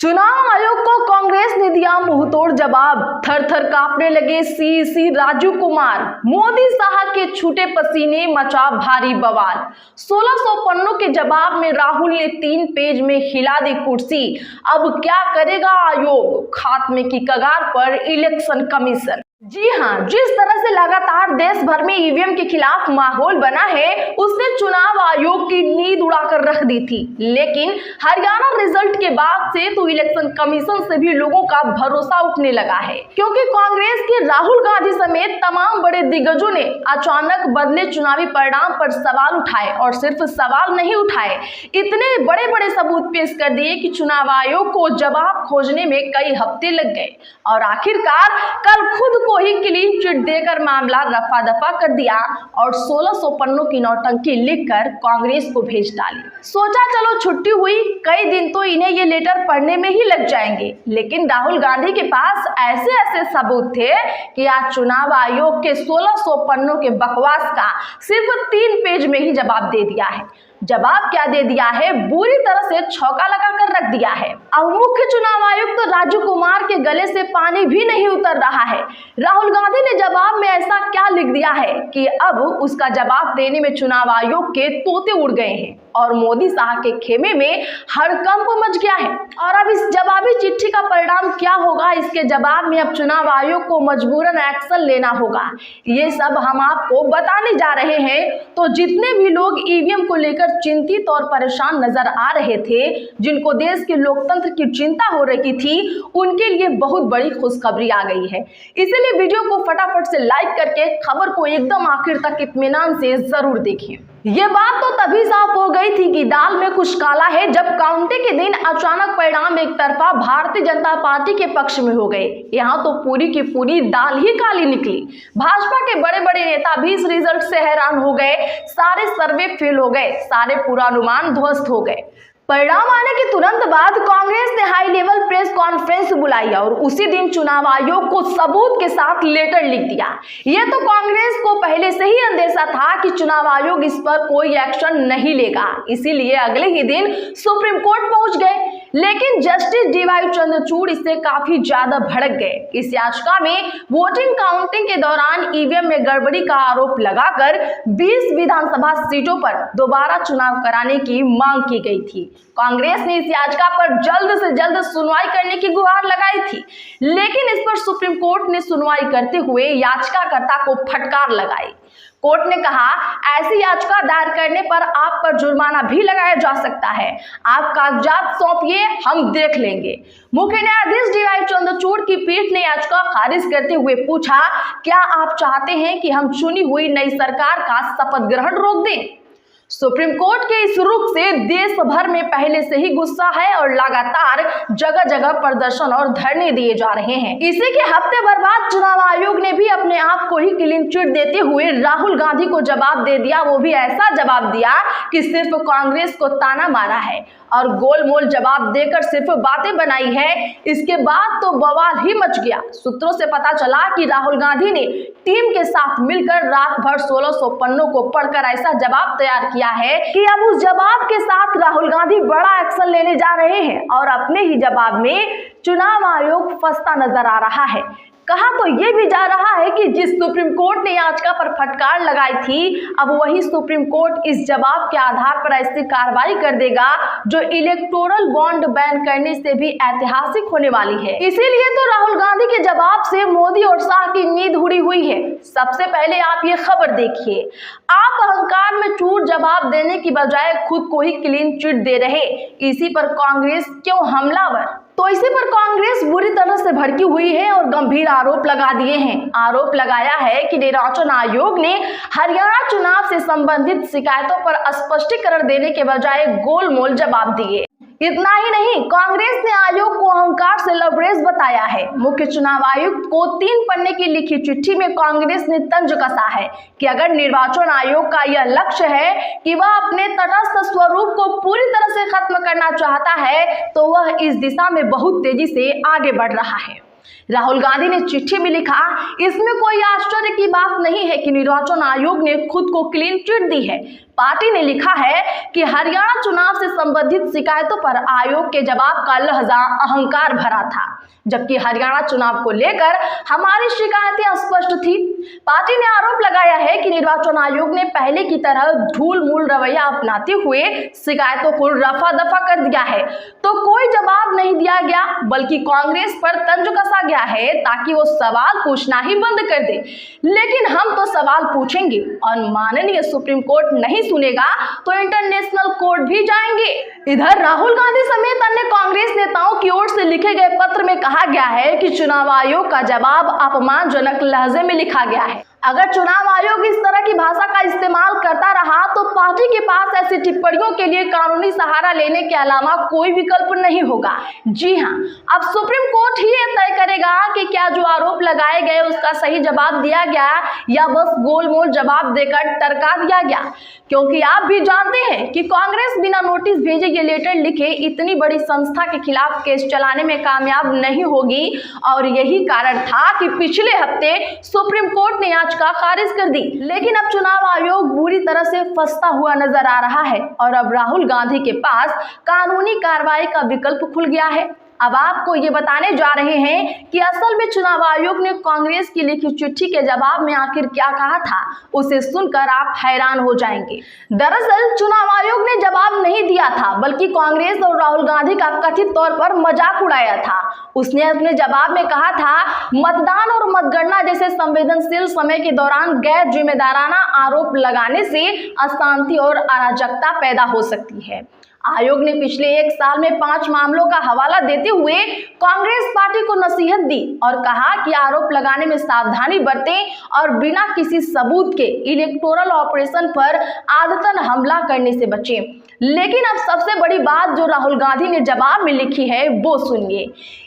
चुनाव आयोग को कांग्रेस ने दिया मुंहतोड़ जवाब। थर थर कांपने लगे सीईसी राजू कुमार। मोदी शाह के छूटे पसीने मचा भारी बवाल। 1600 पन्नों के जवाब में राहुल ने 3 पेज में हिला दी कुर्सी। अब क्या करेगा आयोग? खात्मे की कगार पर इलेक्शन कमीशन। जी हां, जिस तरह से लगातार देश भर में ईवीएम के खिलाफ माहौल बना है, उसने चुनाव आयोग की नींद उड़ाकर रख दी थी। लेकिन हरियाणा रिजल्ट के बाद से तो इलेक्शन कमीशन से भी लोगों का भरोसा उठने लगा है, क्योंकि कांग्रेस के राहुल गांधी समेत तमाम बड़े दिग्गजों ने अचानक बदले चुनावी परिणाम पर सवाल उठाए, और सिर्फ सवाल नहीं उठाए, इतने बड़े बड़े सबूत पेश कर दिए कि चुनाव आयोग को जवाब खोजने में कई हफ्ते लग गए। और आखिरकार कल खुद को ही क्लीन चिट देकर मामला रफा दफा कर दिया और 1600 पन्नों की नौटंकी लिखकर कांग्रेस को भेज डाली। सोचा चलो छुट्टी हुई, कई दिन तो इन्हें ये लेटर पढ़ने में ही लग जाएंगे। लेकिन राहुल गांधी के पास ऐसे ऐसे सबूत थे कि आज चुनाव आयोग के 1600 पन्नों के बकवास का सिर्फ 3 पेज में ही जवाब दे दिया है। जवाब क्या दे दिया है? बुरी तरह से छौका लगाकर रख दिया है। अब मुख्य चुनाव आयुक्त तो राजू कुमार के गले से पानी भी नहीं उतर रहा है। राहुल गांधी ने जवाब में ऐसा क्या लिख दिया है कि अब उसका जवाब देने में चुनाव आयोग के तोते उड़ गए हैं और मोदी शाह के खेमे में हड़कंप मच गया है। और अब इस जवाबी चिट्ठी का परिणाम क्या होगा? इसके जवाब में अब चुनाव आयोग को मजबूरन एक्शन लेना होगा। ये सब हम आपको बताने जा रहे हैं। तो जितने भी लोग ईवीएम को लेकर चिंतित और परेशान नजर आ रहे थे, जिनको देश के लोकतंत्र की चिंता हो रही थी, उनके लिए बहुत बड़ी खुशखबरी आ गई है। इसीलिए वीडियो को फटाफट से लाइक करके खबर को एकदम आखिर तक इत्मीनान से जरूर देखें। ये बात तो तभी साफ हो गई थी कि दाल में कुछ काला है, जब काउंटिंग के दिन अचानक परिणाम एक तरफा भारतीय जनता पार्टी के पक्ष में हो गए। यहाँ तो पूरी की पूरी दाल ही काली निकली। भाजपा के बड़े बड़े नेता भी इस रिजल्ट से हैरान हो गए। सारे सर्वे फेल हो गए, सारे पूर्वानुमान ध्वस्त हो गए। परिणाम आने के तुरंत बाद कांग्रेस ने हाई लेवल प्रेस कॉन्फ्रेंस बुलाई और उसी दिन चुनाव आयोग को सबूत के साथ लेटर लिख दिया। यह तो कांग्रेस को पहले से ही अंदेशा था कि चुनाव आयोग इस पर कोई एक्शन नहीं लेगा, इसीलिए अगले ही दिन सुप्रीम कोर्ट पहुंच गए। लेकिन जस्टिस डीवाई चंद्रचूड़ इससे काफी ज्यादा भड़क गए। इस याचिका में वोटिंग काउंटिंग के दौरान ईवीएम में गड़बड़ी का आरोप लगाकर 20 विधानसभा सीटों पर दोबारा चुनाव कराने की मांग की गई थी। कांग्रेस ने इस याचिका पर जल्द से जल्द सुनवाई करने की गुहार लगाई थी, लेकिन इस पर सुप्रीम कोर्ट ने सुनवाई करते हुए याचिकाकर्ता को फटकार लगाई। कोर्ट ने कहा, ऐसी याचिका दायर करने पर आप पर जुर्माना भी लगाया जा सकता है। आप कागजात सौंपिए, हम देख लेंगे। मुख्य न्यायाधीश डीवाई चंद्रचूड़ की पीठ ने याचिका खारिज करते हुए पूछा, क्या आप चाहते हैं कि हम चुनी हुई नई सरकार का शपथ ग्रहण रोक दें? सुप्रीम कोर्ट के इस रुख से देश भर में पहले से ही गुस्सा है और लगातार जगह जगह प्रदर्शन और धरने दिए जा रहे हैं। इसी के हफ्ते भर बाद चुनाव आयोग ने भी अपने आप को ही क्लीन चिट देते हुए राहुल गांधी को जवाब दे दिया। वो भी ऐसा जवाब दिया कि सिर्फ कांग्रेस को ताना मारा है और गोलमोल जवाब देकर सिर्फ बातें बनाई है। इसके बाद तो बवाल ही मच गया। सूत्रों से पता चला कि राहुल गांधी ने टीम के साथ मिलकर रात भर 1600 पन्नों को पढ़कर ऐसा जवाब तैयार किया है कि अब उस जवाब के साथ राहुल गांधी बड़ा एक्शन लेने जा रहे हैं और अपने ही जवाब में चुनाव आयोग फंसता नजर आ रहा है। कहा तो ये भी जा रहा है कि जिस सुप्रीम कोर्ट ने याचिका पर फटकार लगाई थी, अब वही सुप्रीम कोर्ट इस जवाब के आधार पर ऐसी कार्रवाई कर देगा जो इलेक्टोरल बॉन्ड बैन करने से भी ऐतिहासिक होने वाली है। इसीलिए तो राहुल गांधी के जवाब से मोदी और शाह की नींद उड़ी हुई है। सबसे पहले आप ये खबर देखिए। आप अहंकार में चूर जवाब देने की बजाय खुद को ही क्लीन चिट दे रहे, इसी पर कांग्रेस क्यों हमलावर? तो इसी पर कांग्रेस बुरी तरह से भड़की हुई है और गंभीर आरोप लगा दिए हैं। आरोप लगाया है कि निर्वाचन आयोग ने हरियाणा चुनाव से संबंधित शिकायतों पर स्पष्टीकरण देने के बजाय गोलमोल जवाब दिए। इतना ही नहीं, कांग्रेस ने आयोग को अहंकार से लबरेज बताया है। मुख्य चुनाव आयुक्त को 3 पन्ने की लिखी चिट्ठी में कांग्रेस ने तंज कसा है कि अगर निर्वाचन आयोग का यह लक्ष्य है कि वह अपने तटस्थ स्वरूप को पूरी तरह से खत्म करना चाहता है, तो वह इस दिशा में बहुत तेजी से आगे बढ़ रहा है। राहुल गांधी ने चिट्ठी में लिखा, इसमें कोई आश्चर्य की बात नहीं है कि निर्वाचन आयोग ने खुद को क्लीन चिट दी है। पार्टी ने लिखा है कि हरियाणा चुनाव से संबंधित शिकायतों पर आयोग के जवाब का लहजा अहंकार भरा था, जबकि हरियाणा चुनाव को लेकर हमारी शिकायतें स्पष्ट थी। पार्टी ने आरोप लगाया है कि निर्वाचन आयोग ने पहले की तरह ढूल-मूल रवैया अपनाते हुए शिकायतों को रफा दफा कर दिया है, तो कोई जवाब नहीं दिया गया, बल्कि कांग्रेस पर तंज कसा गया है ताकि वो सवाल पूछना ही बंद कर दे। लेकिन हम तो सवाल पूछेंगे और माननीय सुप्रीम कोर्ट नहीं सुनेगा तो इंटरनेशनल कोर्ट भी जाएंगे। इधर राहुल गांधी समेत अन्य कांग्रेस नेताओं की ओर से लिखे गए पत्र में कहा गया है कि चुनाव आयोग का जवाब अपमानजनक लहजे में लिखा गया है। अगर चुनाव आयोग इस तरह की भाषा का इस्तेमाल करता रहा तो पार्टी के पास ऐसी टिप्पणियों के लिए कानूनी सहारा लेने के अलावा कोई विकल्प नहीं होगा। जी हां, अब सुप्रीम कोर्ट ही यह तय करेगा कि क्या जो आरोप लगाए गए उसका सही जवाब दिया गया या बस गोलमोल जवाब देकर टरका दिया गया, क्योंकि आप भी जानते हैं कि कांग्रेस बिना नोटिस भेजे ये लेटर लिखे इतनी बड़ी संस्था के खिलाफ केस चलाने में कामयाब नहीं होगी। और यही कारण था कि पिछले हफ्ते सुप्रीम कोर्ट ने याचिका खारिज कर दी। लेकिन अब चुनाव आयोग बुरी तरह से फंसता हुआ नजर आ रहा है और अब राहुल गांधी के पास कानूनी कार्रवाई का विकल्प खुल गया है। अब आपको ये बताने जा रहे हैं कि असल में चुनाव आयोग ने कांग्रेस की लिखी चिट्ठी के जवाब में आखिर क्या कहा था। उसे सुनकर आप हैरान हो जाएंगे। दरअसल चुनाव आयोग ने जवाब नहीं दिया था, बल्कि कांग्रेस और राहुल गांधी का कथित तौर पर मजाक उड़ाया था। उसने अपने जवाब में कहा था, मतदान और मतगणना जैसे संवेदनशील समय के दौरान गैर जिम्मेदाराना आरोप लगाने से अशांति और अराजकता पैदा हो सकती है। आयोग ने पिछले 1 साल में 5 मामलों का हवाला देते हुए कांग्रेस पार्टी को नसीहत दी और कहा कि आरोप लगाने में सावधानी बरतें और बिना किसी सबूत के इलेक्टोरल ऑपरेशन पर आदतन हमला करने से बचें। लेकिन अब सबसे बड़ी बात जो राहुल गांधी ने जवाब में लिखी है वो सुनिए।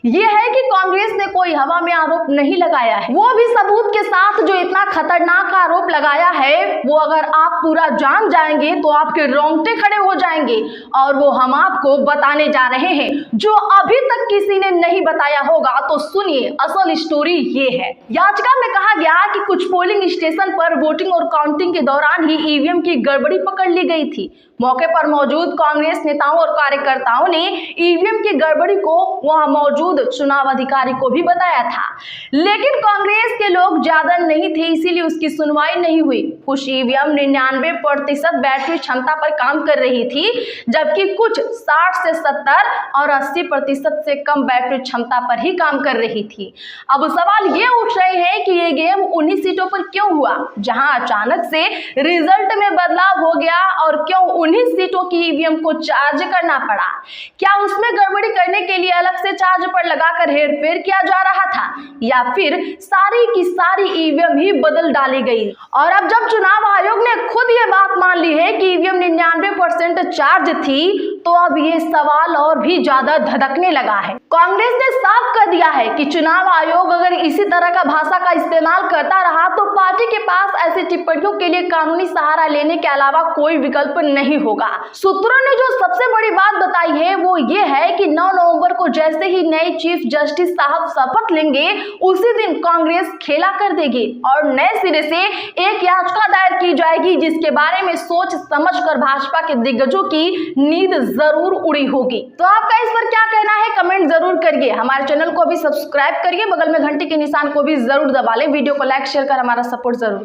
ये है कि कांग्रेस ने कोई हवा में आरोप नहीं लगाया है, वो भी सबूत के साथ। जो इतना खतरनाक आरोप लगाया है वो अगर आप पूरा जान जाएंगे तो आपके रोंगटे खड़े हो जाएंगे, और वो हम आपको बताने जा रहे हैं जो अभी तक किसी ने नहीं बताया होगा। तो सुनिए, असल स्टोरी ये है। याचिका में कहा गया कि कुछ पोलिंग स्टेशन पर वोटिंग और काउंटिंग के दौरान ही ईवीएम की गड़बड़ी पकड़ ली गई थी। मौके पर मौजूद कांग्रेस नेताओं और कार्यकर्ताओं ने ईवीएम की गड़बड़ी को वहां मौजूद चुनाव अधिकारी को भी बताया था, लेकिन कांग्रेस के लोग ज्यादा नहीं थे, इसीलिए उसकी सुनवाई नहीं हुई। कुछ ईवीएम 99% बैटरी क्षमता पर काम कर रही थी, जबकि कुछ 60 से 70 और 80% से कम बैटरी क्षमता पर ही काम कर रही थी। अब सवाल ये उठ रहे हैं कि ये गेम उन्हीं सीटों पर क्यों हुआ जहां अचानक से रिजल्ट में बदलाव हो गया, और क्यों उन्हीं सीटों की ईवीएम को चार्ज करना पड़ा। क्या उसमें गड़बड़ी करने के लिए अलग से चार्ज पर लगाकर हेरफेर किया जा रहा था, या फिर सारी की सारी ईवीएम ही बदल डाली गई। और अब जब चुनाव आयोग ने खुद ये बात मान ली है कि ईवीएम 99% चार्ज थी, तो अब ये सवाल और भी ज्यादा धधकने लगा है। कांग्रेस ने साफ कर दिया है कि चुनाव आयोग अगर इसी तरह का भाषा का इस्तेमाल करता रहा तो पार्टी के पास ऐसी टिप्पणियों के लिए कानूनी सहारा लेने के अलावा कोई विकल्प नहीं होगा। सूत्रों ने जो सबसे बड़ी बात बताई है वो ये है कि 9 नवंबर को जैसे ही नए चीफ जस्टिस साहब शपथ लेंगे, उसी दिन कांग्रेस खेला कर देगी और नए सिरे से एक याचिका दायर की जाएगी, जिसके बारे में सोच समझकर भाजपा के दिग्गजों की नींद जरूर उड़ी होगी। तो आपका इस पर क्या कहना है, कमेंट जरूर करिए। हमारे चैनल को भी सब्सक्राइब करिए, बगल में घंटी के निशान को भी जरूर दबा लें। वीडियो को लाइक शेयर कर हमारा सपोर्ट जरूर